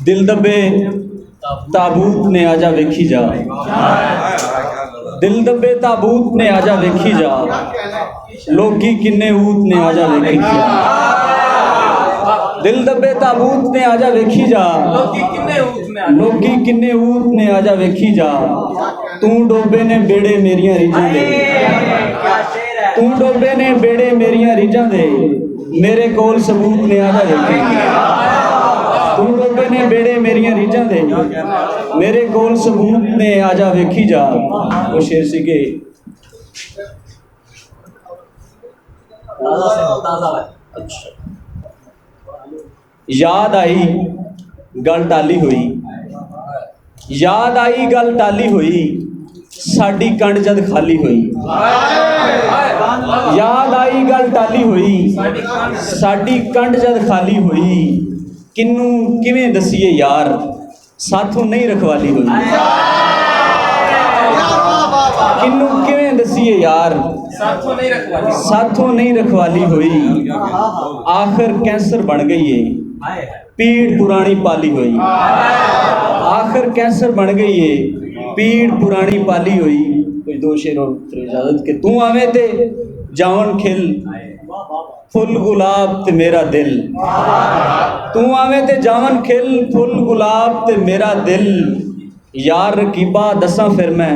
दिल दबे ताबूत ने आजा वेखी जा, दिल दबे ताबूत ने आजा वेखी जा, लोकी किन्ने ऊत ने आजा वेखी जा। दिल दबे ताबूत ने आजा वेखी जा, लोकी किन्ने ऊत ने आजा वेखी जा। तू डोबे ने बेड़े मेरियां रीझां दे, तू डोबे ने बेड़े मेरियां रीझां दे, मेरे कोल सबूत ने आजा वेखी जा। तू डोबे ने बेड़े मेरियां रीझां दे, मेरे कोल सबूत ने आजा वेखी जा। वो शेर सीगे अच्छा। याद आई गल टाली हुई, याद आई गल टाली हुई, साडी कंड जद खाली हुई। याद आई गल टाली हुई, साडी कंड जद खाली हुई, किन्नू किवें दसीए यार, साथों नहीं रखवाली हुई। किन्नू किवें दसीए यार, साथों नहीं रखवाली हुई। आखिर कैंसर बन गई है, पीड़ पुरानी पाली हुई। आखिर कैंसर बन गई है, पीड़ पुरानी पाली हुई। कुछ दो शेर और इजाजत के। तू आवे ते जावन खिल, फुल गुलाब ते मेरा दिल। तू आवे ते जावन खिल, फुल गुलाब ते मेरा दिल। यार रकीबा दसा फिर मैं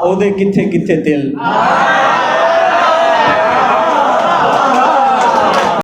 ओदे किथे किथे दिल।